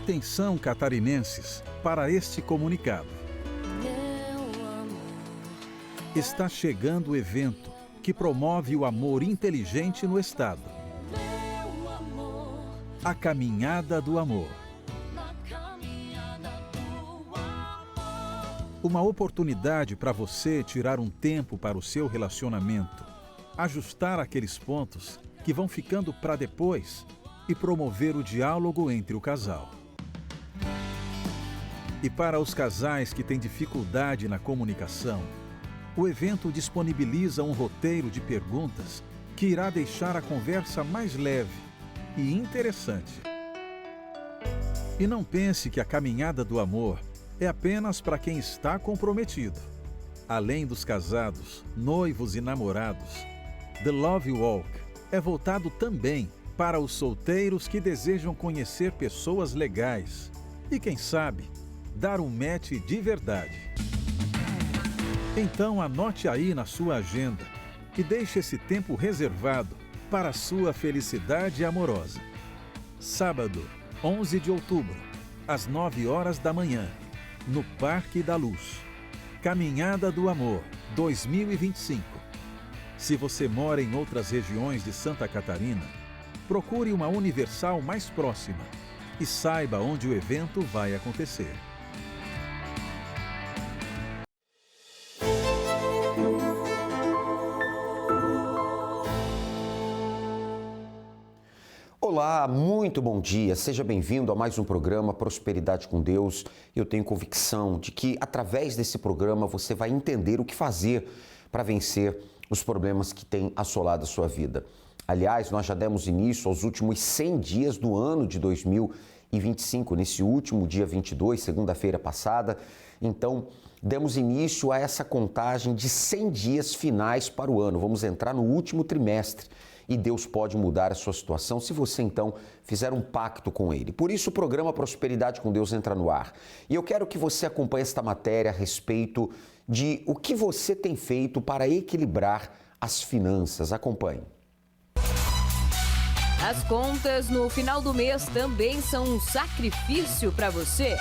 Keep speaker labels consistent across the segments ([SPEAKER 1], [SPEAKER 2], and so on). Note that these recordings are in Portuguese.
[SPEAKER 1] Atenção, catarinenses, para este comunicado. Está chegando o evento que promove o amor inteligente no estado. A Caminhada do Amor. Uma oportunidade para você tirar um tempo para o seu relacionamento, ajustar aqueles pontos que vão ficando para depois e promover o diálogo entre o casal. E para os casais que têm dificuldade na comunicação, o evento disponibiliza um roteiro de perguntas que irá deixar a conversa mais leve e interessante. E não pense que a Caminhada do Amor é apenas para quem está comprometido. Além dos casados, noivos e namorados, The Love Walk é voltado também para os solteiros que desejam conhecer pessoas legais e, quem sabe, dar um match de verdade. Então anote aí na sua agenda e deixe esse tempo reservado para a sua felicidade amorosa. Sábado, 11 de outubro, às 9 horas da manhã, no Parque da Luz. Caminhada do Amor 2025. Se você mora em outras regiões de Santa Catarina, procure uma Universal mais próxima e saiba onde o evento vai acontecer.
[SPEAKER 2] Olá, muito bom dia. Seja bem-vindo a mais um programa Prosperidade com Deus. Eu tenho convicção de que através desse programa você vai entender o que fazer para vencer os problemas que têm assolado a sua vida. Aliás, nós já demos início aos últimos 100 dias do ano de 2025, nesse último dia 22, segunda-feira passada. Então, demos início a essa contagem de 100 dias finais para o ano. Vamos entrar no último trimestre. E Deus pode mudar a sua situação se você, então, fizer um pacto com Ele. Por isso, o programa Prosperidade com Deus entra no ar. E eu quero que você acompanhe esta matéria a respeito de o que você tem feito para equilibrar as finanças. Acompanhe.
[SPEAKER 3] As contas no final do mês também são um sacrifício para você.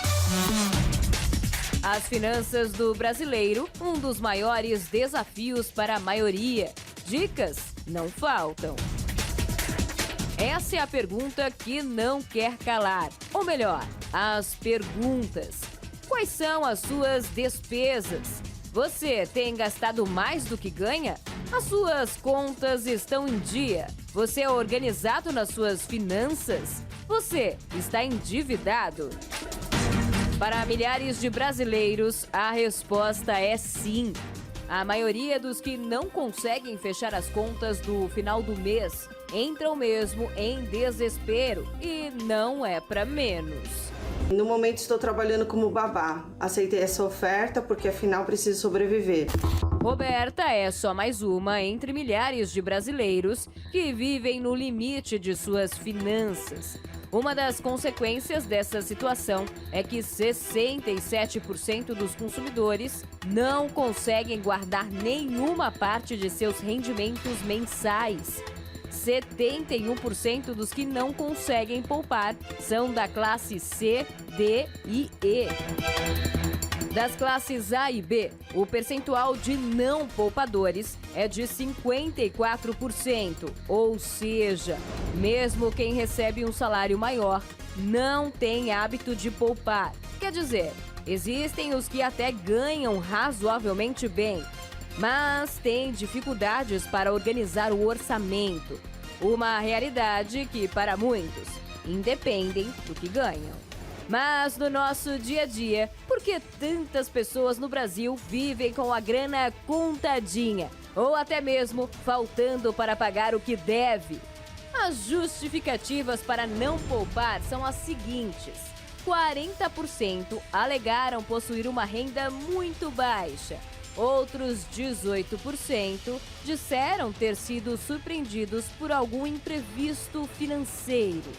[SPEAKER 3] As finanças do brasileiro, um dos maiores desafios para a maioria. Dicas não faltam. Essa é a pergunta que não quer calar. Ou melhor, as perguntas. Quais são as suas despesas? Você tem gastado mais do que ganha? As suas contas estão em dia? Você é organizado nas suas finanças? Você está endividado? Para milhares de brasileiros, a resposta é sim. A maioria dos que não conseguem fechar as contas do final do mês entram mesmo em desespero e não é para menos.
[SPEAKER 4] No momento estou trabalhando como babá. Aceitei essa oferta porque afinal preciso sobreviver.
[SPEAKER 3] Roberta é só mais uma entre milhares de brasileiros que vivem no limite de suas finanças. Uma das consequências dessa situação é que 67% dos consumidores não conseguem guardar nenhuma parte de seus rendimentos mensais. 71% dos que não conseguem poupar são da classe C, D e E. Das classes A e B, o percentual de não poupadores é de 54%, ou seja, mesmo quem recebe um salário maior não tem hábito de poupar. Quer dizer, existem os que até ganham razoavelmente bem, mas têm dificuldades para organizar o orçamento. Uma realidade que, para muitos, independem do que ganham. Mas no nosso dia a dia, por que tantas pessoas no Brasil vivem com a grana contadinha? Ou até mesmo faltando para pagar o que deve? As justificativas para não poupar são as seguintes. 40% alegaram possuir uma renda muito baixa. Outros 18% disseram ter sido surpreendidos por algum imprevisto financeiro.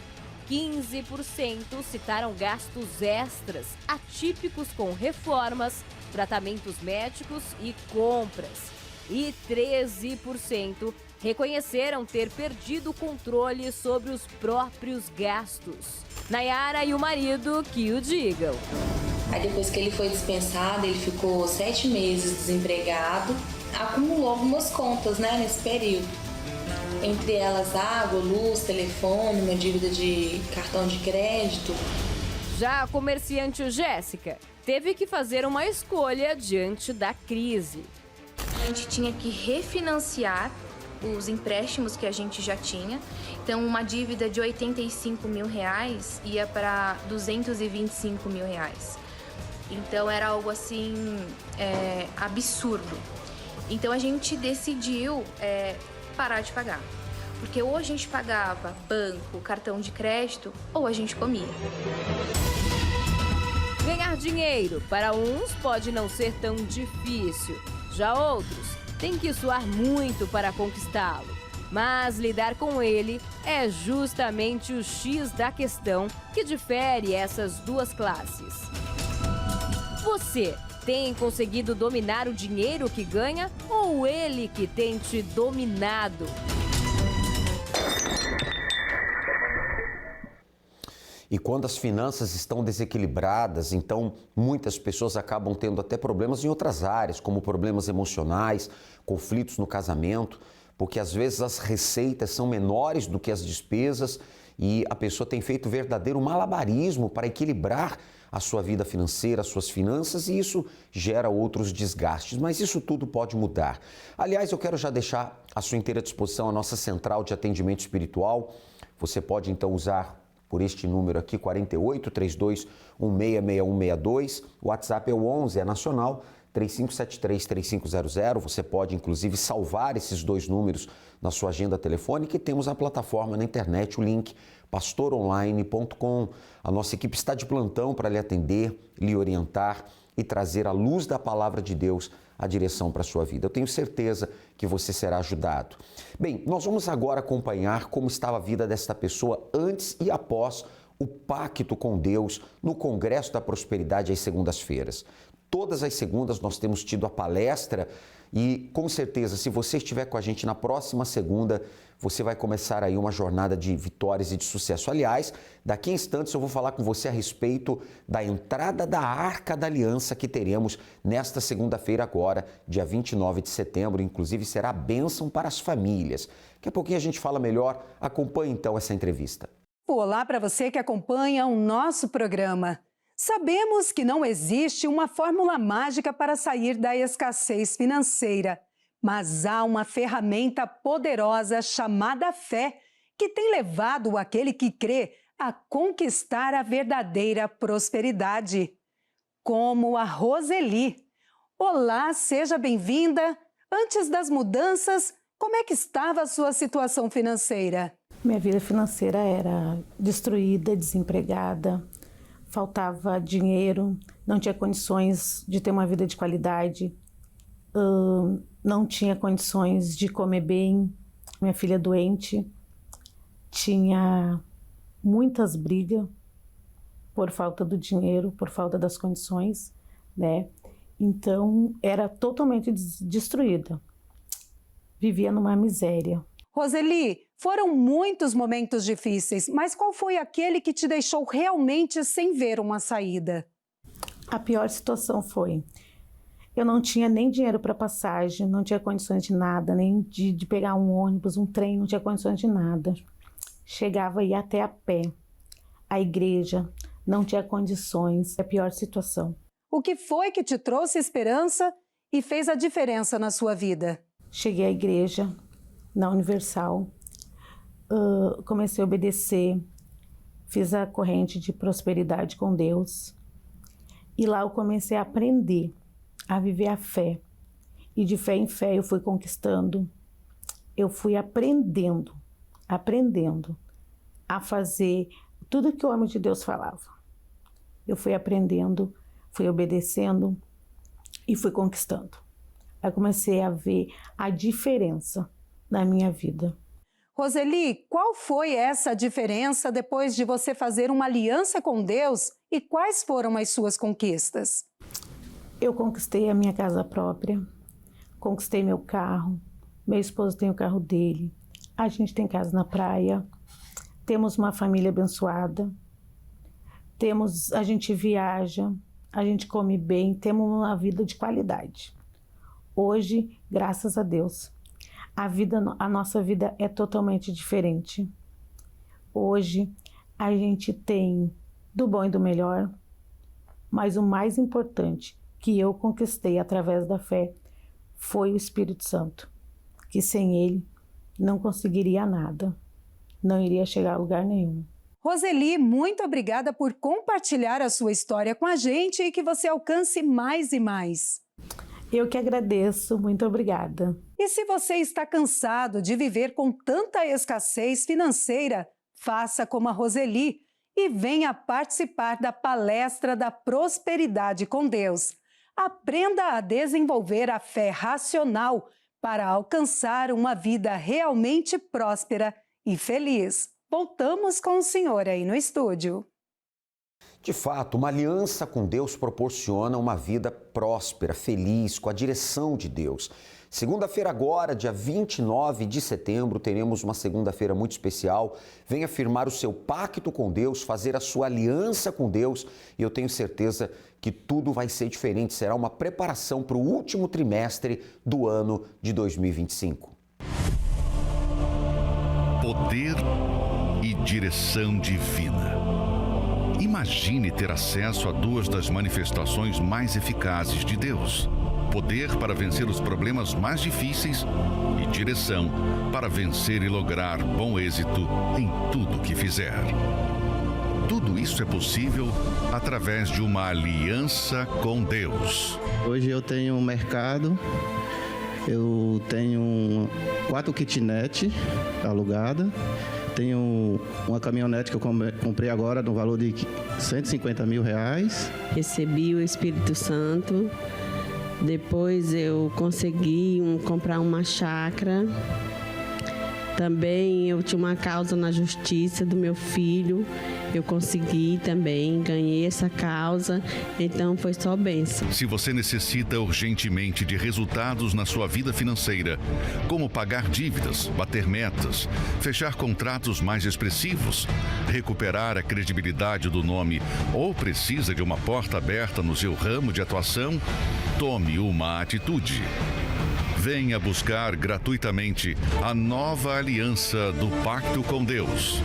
[SPEAKER 3] 15% citaram gastos extras, atípicos com reformas, tratamentos médicos e compras. E 13% reconheceram ter perdido o controle sobre os próprios gastos. Nayara e o marido que o digam.
[SPEAKER 5] Aí depois que ele foi dispensado, ele ficou 7 meses desempregado, acumulou algumas contas, nesse período. Entre elas água, luz, telefone, uma dívida de cartão de crédito.
[SPEAKER 3] Já a comerciante Jéssica teve que fazer uma escolha diante da crise.
[SPEAKER 6] A gente tinha que refinanciar os empréstimos que a gente já tinha. Então, uma dívida de R$85 mil ia para R$225 mil. Então, era algo assim, absurdo. Então, a gente decidiu parar de pagar. Porque ou a gente pagava banco, cartão de crédito, ou a gente comia.
[SPEAKER 3] Ganhar dinheiro para uns pode não ser tão difícil. Já outros têm que suar muito para conquistá-lo. Mas lidar com ele é justamente o X da questão que difere essas duas classes. Você tem conseguido dominar o dinheiro que ganha ou ele que tem te dominado?
[SPEAKER 2] E quando as finanças estão desequilibradas, então muitas pessoas acabam tendo até problemas em outras áreas, como problemas emocionais, conflitos no casamento, porque às vezes as receitas são menores do que as despesas e a pessoa tem feito verdadeiro malabarismo para equilibrar a sua vida financeira, as suas finanças, e isso gera outros desgastes, mas isso tudo pode mudar. Aliás, eu quero já deixar à sua inteira disposição a nossa central de atendimento espiritual. Você pode então usar por este número aqui, 48 32 166162. O WhatsApp é o 11, é nacional, 3573-3500. Você pode, inclusive, salvar esses dois números na sua agenda telefônica e temos a plataforma na internet, o link pastoronline.com. A nossa equipe está de plantão para lhe atender, lhe orientar e trazer a luz da palavra de Deus a direção para a sua vida. Eu tenho certeza que você será ajudado. Bem, nós vamos agora acompanhar como estava a vida desta pessoa antes e após o pacto com Deus no Congresso da Prosperidade às segundas-feiras. Todas as segundas nós temos tido a palestra e, com certeza, se você estiver com a gente na próxima segunda, você vai começar aí uma jornada de vitórias e de sucesso. Aliás, daqui a instantes eu vou falar com você a respeito da entrada da Arca da Aliança que teremos nesta segunda-feira agora, dia 29 de setembro. Inclusive, será bênção para as famílias. Daqui a pouquinho a gente fala melhor. Acompanhe então essa entrevista.
[SPEAKER 7] Olá para você que acompanha o nosso programa. Sabemos que não existe uma fórmula mágica para sair da escassez financeira, mas há uma ferramenta poderosa chamada fé, que tem levado aquele que crê a conquistar a verdadeira prosperidade. Como a Roseli. Olá, seja bem-vinda. Antes das mudanças, como é que estava a sua situação financeira?
[SPEAKER 8] Minha vida financeira era destruída, desempregada. Faltava dinheiro, não tinha condições de ter uma vida de qualidade, não tinha condições de comer bem, minha filha doente, tinha muitas brigas por falta do dinheiro, por falta das condições, né? Então, era totalmente destruída, vivia numa miséria.
[SPEAKER 7] Roseli, foram muitos momentos difíceis, mas qual foi aquele que te deixou realmente sem ver uma saída?
[SPEAKER 8] A pior situação foi, eu não tinha nem dinheiro para passagem, não tinha condições de nada, nem de pegar um ônibus, um trem, não tinha condições de nada. Chegava a ir até a pé. A igreja não tinha condições, é a pior situação.
[SPEAKER 7] O que foi que te trouxe esperança e fez a diferença na sua vida?
[SPEAKER 8] Cheguei à igreja, na Universal, comecei a obedecer, fiz a corrente de prosperidade com Deus e lá eu comecei a aprender a viver a fé e de fé em fé eu fui conquistando, eu fui aprendendo a fazer tudo que o homem de Deus falava. Eu fui aprendendo, fui obedecendo e fui conquistando. Aí comecei a ver a diferença na minha vida.
[SPEAKER 7] Roseli, qual foi essa diferença depois de você fazer uma aliança com Deus e quais foram as suas conquistas?
[SPEAKER 8] Eu conquistei a minha casa própria, conquistei meu carro, meu esposo tem o carro dele, a gente tem casa na praia, temos uma família abençoada, a gente viaja, a gente come bem, temos uma vida de qualidade. Hoje, graças a Deus, a nossa vida é totalmente diferente. Hoje, a gente tem do bom e do melhor, mas o mais importante que eu conquistei através da fé foi o Espírito Santo, que sem ele não conseguiria nada, não iria chegar a lugar nenhum.
[SPEAKER 7] Roseli, muito obrigada por compartilhar a sua história com a gente e que você alcance mais e mais.
[SPEAKER 8] Eu que agradeço, muito obrigada.
[SPEAKER 7] E se você está cansado de viver com tanta escassez financeira, faça como a Roseli e venha participar da palestra da Prosperidade com Deus. Aprenda a desenvolver a fé racional para alcançar uma vida realmente próspera e feliz. Voltamos com o senhor aí no estúdio.
[SPEAKER 2] De fato, uma aliança com Deus proporciona uma vida próspera, feliz, com a direção de Deus. Segunda-feira agora, dia 29 de setembro, teremos uma segunda-feira muito especial. Venha firmar o seu pacto com Deus, fazer a sua aliança com Deus e eu tenho certeza que tudo vai ser diferente. Será uma preparação para o último trimestre do ano de 2025.
[SPEAKER 9] Poder e direção divina. Imagine ter acesso a duas das manifestações mais eficazes de Deus. Poder para vencer os problemas mais difíceis e direção para vencer e lograr bom êxito em tudo que fizer. Tudo isso é possível através de uma aliança com Deus.
[SPEAKER 10] Hoje eu tenho um mercado, eu tenho 4 kitnets alugadas, tenho uma caminhonete que eu comprei agora no valor de R$150 mil.
[SPEAKER 11] Recebi o Espírito Santo. Depois eu consegui comprar uma chácara. Também eu tinha uma causa na justiça do meu filho. Eu consegui também, ganhei essa causa, então foi só bênção.
[SPEAKER 9] Se você necessita urgentemente de resultados na sua vida financeira, como pagar dívidas, bater metas, fechar contratos mais expressivos, recuperar a credibilidade do nome ou precisa de uma porta aberta no seu ramo de atuação, tome uma atitude. Venha buscar gratuitamente a nova aliança do Pacto com Deus.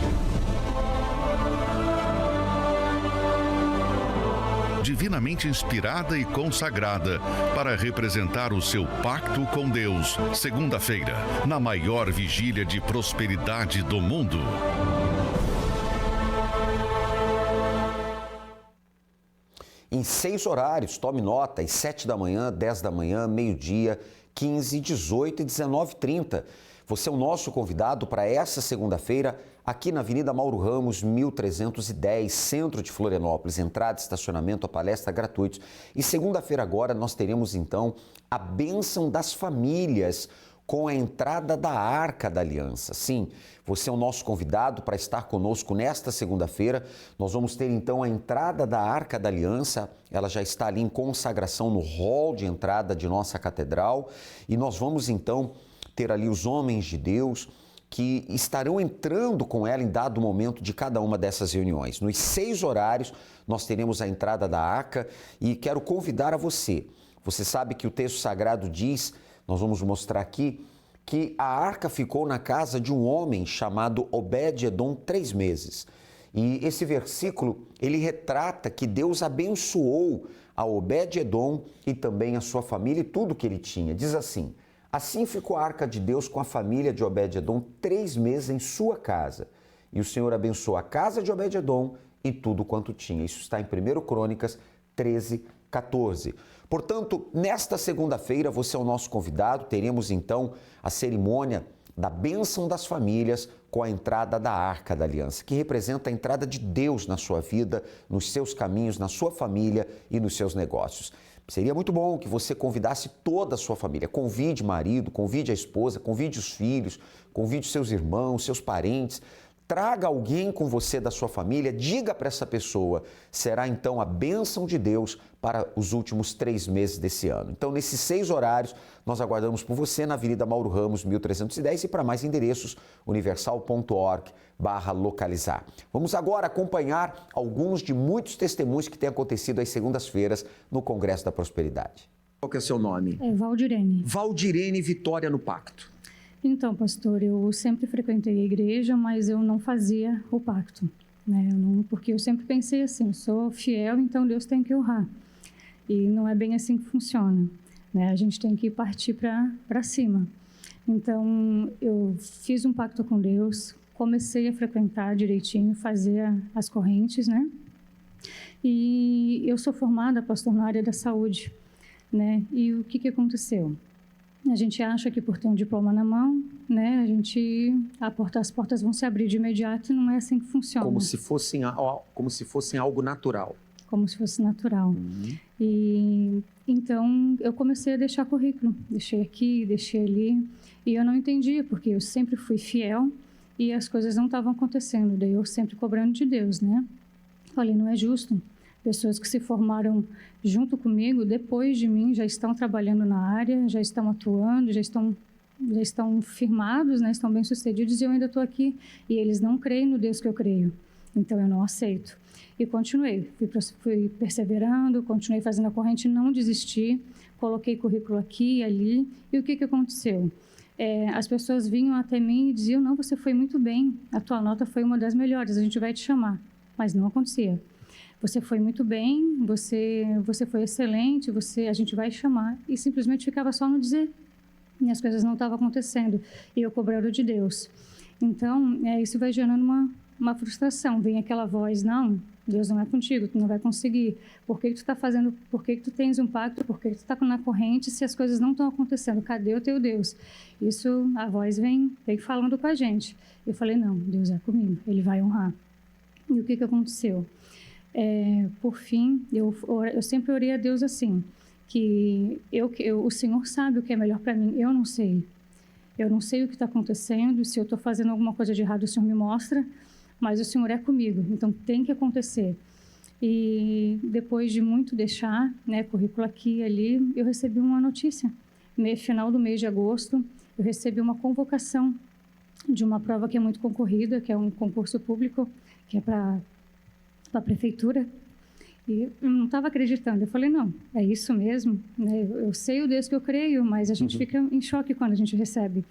[SPEAKER 9] Divinamente inspirada e consagrada para representar o seu pacto com Deus, segunda-feira, na maior vigília de prosperidade do mundo.
[SPEAKER 2] Em 6 horários, tome nota, às 7 da manhã, 10 da manhã, meio-dia, 15, 18 e 19h30. Você é o nosso convidado para essa segunda-feira, aqui na Avenida Mauro Ramos, 1310, centro de Florianópolis. Entrada, estacionamento, a palestra gratuitos. E segunda-feira agora nós teremos então a bênção das famílias com a entrada da Arca da Aliança. Sim, você é o nosso convidado para estar conosco nesta segunda-feira. Nós vamos ter então a entrada da Arca da Aliança. Ela já está ali em consagração no hall de entrada de nossa catedral. E nós vamos então ter ali os homens de Deus que estarão entrando com ela em dado momento de cada uma dessas reuniões. Nos 6 horários, nós teremos a entrada da arca e quero convidar a você. Você sabe que o texto sagrado diz, nós vamos mostrar aqui, que a arca ficou na casa de um homem chamado Obed-Edom 3 meses. E esse versículo, ele retrata que Deus abençoou a Obed-Edom e também a sua família e tudo que ele tinha. Diz assim: assim ficou a arca de Deus com a família de Obed-Edom 3 meses em sua casa. E o Senhor abençoou a casa de Obed-Edom e tudo quanto tinha. Isso está em 1 Crônicas 13, 14. Portanto, nesta segunda-feira, você é o nosso convidado. Teremos então a cerimônia da bênção das famílias com a entrada da Arca da Aliança, que representa a entrada de Deus na sua vida, nos seus caminhos, na sua família e nos seus negócios. Seria muito bom que você convidasse toda a sua família. Convide marido, convide a esposa, convide os filhos, convide os seus irmãos, seus parentes. traga alguém com você da sua família, diga para essa pessoa, será então a bênção de Deus para os últimos 3 meses desse ano. Então, nesses 6 horários, nós aguardamos por você na Avenida Mauro Ramos, 1310 e para mais endereços, universal.org/localizar. Vamos agora acompanhar alguns de muitos testemunhos que têm acontecido às segundas-feiras no Congresso da Prosperidade. Qual que é o seu nome?
[SPEAKER 12] É Valdirene.
[SPEAKER 2] Valdirene Vitória no Pacto.
[SPEAKER 12] Então, pastor, eu sempre frequentei a igreja, mas eu não fazia o pacto, né? Porque eu sempre pensei assim, eu sou fiel, então Deus tem que honrar. E não é bem assim que funciona, né? A gente tem que partir para cima. Então, eu fiz um pacto com Deus, comecei a frequentar direitinho, fazer as correntes, né? E eu sou formada, pastor, na área da saúde, né? E o que aconteceu? A gente acha que por ter um diploma na mão, né, as portas vão se abrir de imediato e não é assim que funciona.
[SPEAKER 2] Como se fossem algo natural.
[SPEAKER 12] Como se fosse natural. E então eu comecei a deixar currículo, deixei aqui, deixei ali, e eu não entendia porque eu sempre fui fiel e as coisas não estavam acontecendo. Daí eu sempre cobrando de Deus, né? Falei, não é justo. Pessoas que se formaram junto comigo, depois de mim, já estão trabalhando na área, já estão atuando, já estão firmados, né? Estão bem-sucedidos e eu ainda estou aqui. E eles não creem no Deus que eu creio. Então, eu não aceito. E continuei, fui perseverando, continuei fazendo a corrente, não desisti, coloquei currículo aqui e ali. E o que aconteceu? As pessoas vinham até mim e diziam, não, você foi muito bem, a tua nota foi uma das melhores, a gente vai te chamar. Mas não acontecia. Você foi muito bem, você foi excelente, a gente vai chamar. E simplesmente ficava só no dizer. E as coisas não estavam acontecendo. E eu cobrando de Deus. Então, isso vai gerando uma frustração. Vem aquela voz, não, Deus não é contigo, tu não vai conseguir. Por que tu está fazendo, por que tu tens um pacto, por que tu está na corrente se as coisas não estão acontecendo? Cadê o teu Deus? Isso, a voz vem falando com a gente. Eu falei, não, Deus é comigo, Ele vai honrar. E o que aconteceu? Por fim, eu sempre orei a Deus assim, que o Senhor sabe o que é melhor para mim, eu não sei. Eu não sei o que está acontecendo, se eu estou fazendo alguma coisa de errado, o Senhor me mostra, mas o Senhor é comigo, então tem que acontecer. E depois de muito deixar, né, currículo aqui e ali, eu recebi uma notícia. No final do mês de agosto, eu recebi uma convocação de uma prova que é muito concorrida, que é um concurso público, que é para a prefeitura, e eu não estava acreditando. Eu falei, não, é isso mesmo, né? Eu sei o Deus que eu creio, mas a gente fica em choque quando a gente recebe.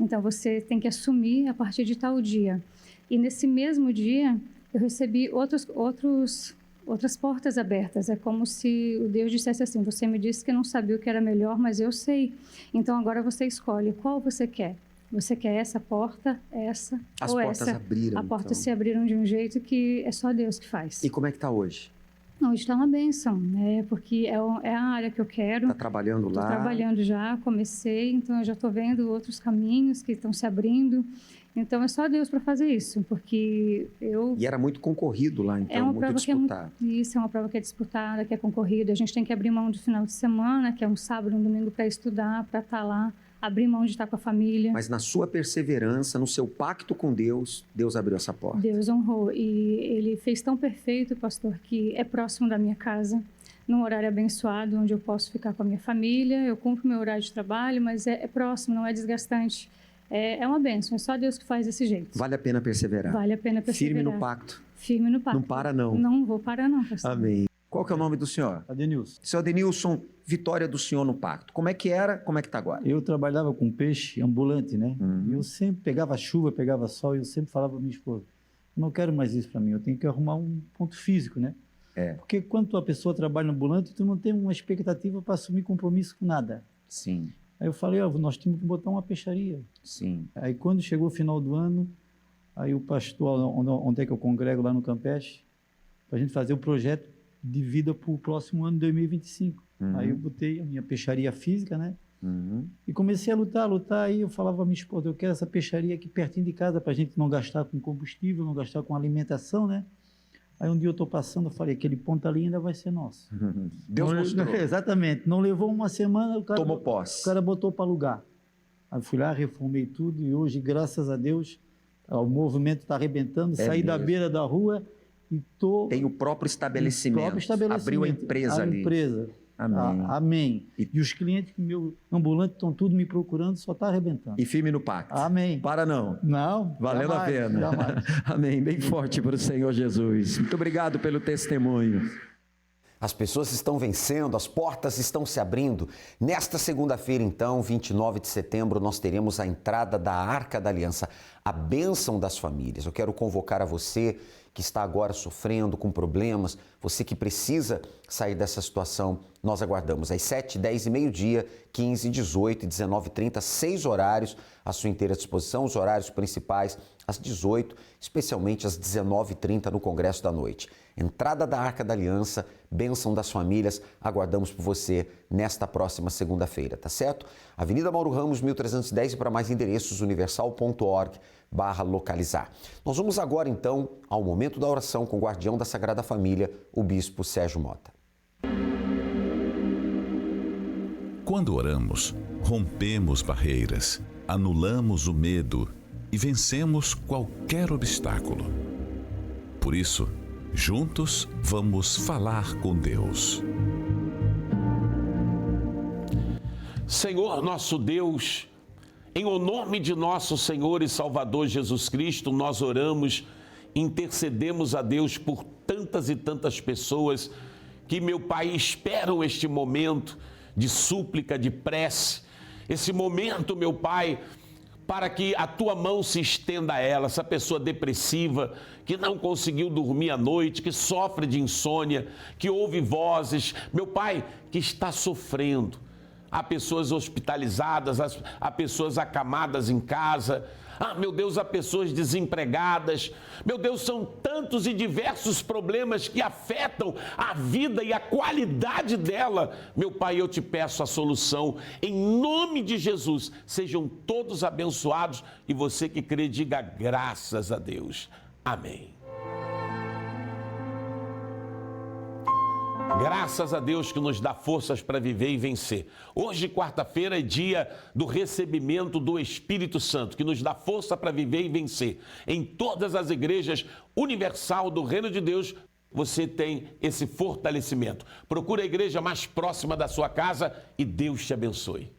[SPEAKER 12] Então, você tem que assumir a partir de tal dia. E nesse mesmo dia, eu recebi outras portas abertas. É como se o Deus dissesse assim, você me disse que não sabia o que era melhor, mas eu sei. Então, agora você escolhe qual você quer. Você quer essa porta, essa
[SPEAKER 2] As
[SPEAKER 12] ou
[SPEAKER 2] portas
[SPEAKER 12] essa?
[SPEAKER 2] abriram,
[SPEAKER 12] As portas
[SPEAKER 2] então.
[SPEAKER 12] se abriram de um jeito que é só Deus que faz.
[SPEAKER 2] E como é que está hoje?
[SPEAKER 12] Hoje está uma bênção, né? Porque é a área que eu quero.
[SPEAKER 2] Está trabalhando lá?
[SPEAKER 12] Estou trabalhando já, comecei, então eu já estou vendo outros caminhos que estão se abrindo. Então é só Deus para fazer isso, porque eu...
[SPEAKER 2] E era muito concorrido lá, então,
[SPEAKER 12] é uma
[SPEAKER 2] muito
[SPEAKER 12] prova
[SPEAKER 2] disputado.
[SPEAKER 12] Isso, é uma prova que é disputada, que é concorrida. A gente tem que abrir mão do final de semana, que é um sábado, um domingo para estudar, para estar lá. Abrir mão de estar com a família.
[SPEAKER 2] Mas na sua perseverança, no seu pacto com Deus, Deus abriu essa porta.
[SPEAKER 12] Deus honrou. E Ele fez tão perfeito, pastor, que é próximo da minha casa, num horário abençoado, onde eu posso ficar com a minha família. Eu cumpro meu horário de trabalho, mas é próximo, não é desgastante. É uma bênção, é só Deus que faz desse jeito.
[SPEAKER 2] Vale a pena perseverar.
[SPEAKER 12] Vale a pena perseverar.
[SPEAKER 2] Firme no pacto.
[SPEAKER 12] Firme no pacto.
[SPEAKER 2] Não para, não.
[SPEAKER 12] Não vou parar, não, pastor.
[SPEAKER 2] Amém. Qual que é o nome do senhor?
[SPEAKER 13] Adenilson.
[SPEAKER 2] Senhor Adenilson, vitória do senhor no pacto. Como é que era, como é que está agora?
[SPEAKER 13] Eu trabalhava com peixe ambulante, né? E eu sempre pegava chuva, pegava sol, e eu sempre falava para minha esposa, eu não quero mais isso para mim, eu tenho que arrumar um ponto físico, né? Porque quando a pessoa trabalha no ambulante, tu não tem uma expectativa para assumir compromisso com nada.
[SPEAKER 2] Sim.
[SPEAKER 13] Aí eu falei, nós temos que botar uma peixaria.
[SPEAKER 2] Sim.
[SPEAKER 13] Aí quando chegou o final do ano, aí o pastor, onde é que eu congrego lá no Campeche, para a gente fazer o projeto de vida para o próximo ano, 2025. Aí eu botei a minha peixaria física, né? E comecei a lutar, aí eu falava para minha esposa, eu quero essa peixaria aqui pertinho de casa, para a gente não gastar com combustível, não gastar com alimentação, né? Aí um dia eu estou passando, eu falei, aquele ponto ali ainda vai ser nosso.
[SPEAKER 2] Deus mostrou.
[SPEAKER 13] Exatamente. Não levou uma semana, o cara
[SPEAKER 2] tomou posse.
[SPEAKER 13] O cara botou para alugar. Aí fui lá, reformei tudo e hoje, graças a Deus, O movimento está arrebentando, saí da beira da rua e estou...
[SPEAKER 2] Tem o próprio estabelecimento. Abriu a empresa ali. Amém.
[SPEAKER 13] Amém. E os clientes que meu ambulante estão tudo me procurando, só está arrebentando.
[SPEAKER 2] E firme no pacto.
[SPEAKER 13] Amém.
[SPEAKER 2] Para não.
[SPEAKER 13] Não.
[SPEAKER 2] Valendo a pena.
[SPEAKER 13] Jamais.
[SPEAKER 2] Amém. Bem forte para o Senhor Jesus. Muito obrigado pelo testemunho. As pessoas estão vencendo, as portas estão se abrindo. Nesta segunda-feira, então, 29 de setembro, nós teremos a entrada da Arca da Aliança, a bênção das famílias. Eu quero convocar a você que está agora sofrendo com problemas, você que precisa sair dessa situação. Nós aguardamos às 7, 10 e meio-dia, 15, 18 e 19h30, 6 horários à sua inteira disposição, os horários principais às 18, especialmente às 19h30 no Congresso da Noite. Entrada da Arca da Aliança, bênção das famílias, aguardamos por você nesta próxima segunda-feira, tá certo? Avenida Mauro Ramos, 1310 e para mais endereços, universal.org/localizar. Nós vamos agora então ao momento da oração com o guardião da Sagrada Família, o Bispo Sérgio Mota.
[SPEAKER 14] Quando oramos, rompemos barreiras, anulamos o medo e vencemos qualquer obstáculo. Por isso, juntos vamos falar com Deus.
[SPEAKER 15] Senhor nosso Deus, em o nome de nosso Senhor e Salvador Jesus Cristo, nós oramos, intercedemos a Deus por tantas e tantas pessoas que, meu Pai, esperam este momento de súplica, de prece, esse momento, meu Pai, para que a Tua mão se estenda a ela, essa pessoa depressiva, que não conseguiu dormir à noite, que sofre de insônia, que ouve vozes, meu Pai, que está sofrendo. Há pessoas hospitalizadas, há pessoas acamadas em casa, meu Deus, há pessoas desempregadas. Meu Deus, são tantos e diversos problemas que afetam a vida e a qualidade dela. Meu Pai, eu te peço a solução. Em nome de Jesus, sejam todos abençoados e você que crê, diga graças a Deus. Amém. Graças a Deus que nos dá forças para viver e vencer. Hoje, quarta-feira, é dia do recebimento do Espírito Santo, que nos dá força para viver e vencer. Em todas as igrejas universal do Reino de Deus, você tem esse fortalecimento. Procure a igreja mais próxima da sua casa e Deus te abençoe.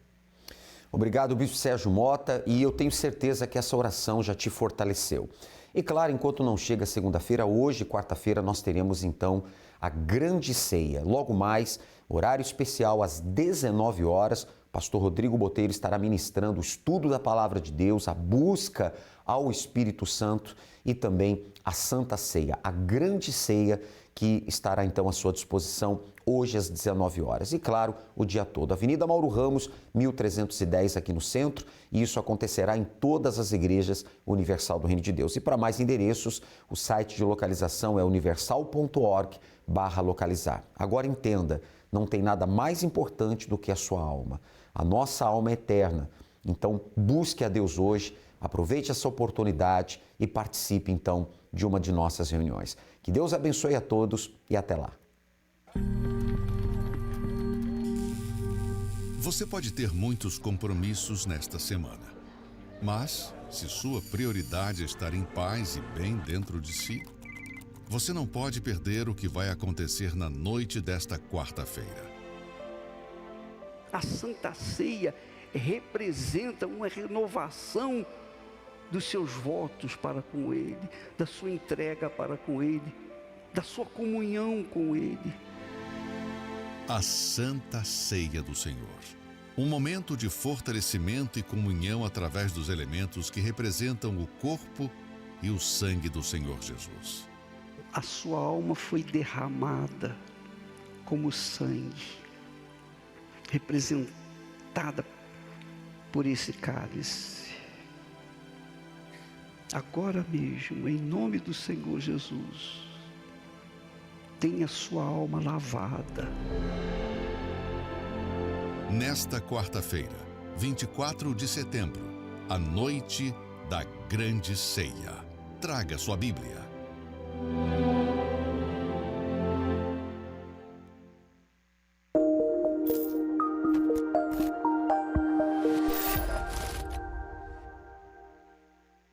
[SPEAKER 2] Obrigado, Bispo Sérgio Mota, e eu tenho certeza que essa oração já te fortaleceu. E claro, enquanto não chega segunda-feira, hoje, quarta-feira, nós teremos então a grande ceia. Logo mais, horário especial às 19 horas, pastor Rodrigo Botelho estará ministrando o estudo da Palavra de Deus, a busca ao Espírito Santo e também a Santa Ceia, a grande ceia que estará então à sua disposição hoje às 19 horas. E claro, o dia todo. Avenida Mauro Ramos, 1310 aqui no centro, e isso acontecerá em todas as igrejas Universal do Reino de Deus. E para mais endereços, o site de localização é universal.org/localizar. Agora entenda, não tem nada mais importante do que a sua alma. A nossa alma é eterna. Então, busque a Deus hoje, aproveite essa oportunidade e participe então de uma de nossas reuniões. Que Deus abençoe a todos e até lá.
[SPEAKER 9] Você pode ter muitos compromissos nesta semana, mas se sua prioridade é estar em paz e bem dentro de si, você não pode perder o que vai acontecer na noite desta quarta-feira.
[SPEAKER 16] A Santa Ceia representa uma renovação dos seus votos para com Ele, da sua entrega para com Ele, da sua comunhão com Ele.
[SPEAKER 9] A Santa Ceia do Senhor. Um momento de fortalecimento e comunhão através dos elementos que representam o corpo e o sangue do Senhor Jesus.
[SPEAKER 16] A sua alma foi derramada como sangue, representada por esse cálice. Agora mesmo, em nome do Senhor Jesus, tenha sua alma lavada.
[SPEAKER 9] Nesta quarta-feira, 24 de setembro, a noite da grande ceia. Traga sua Bíblia.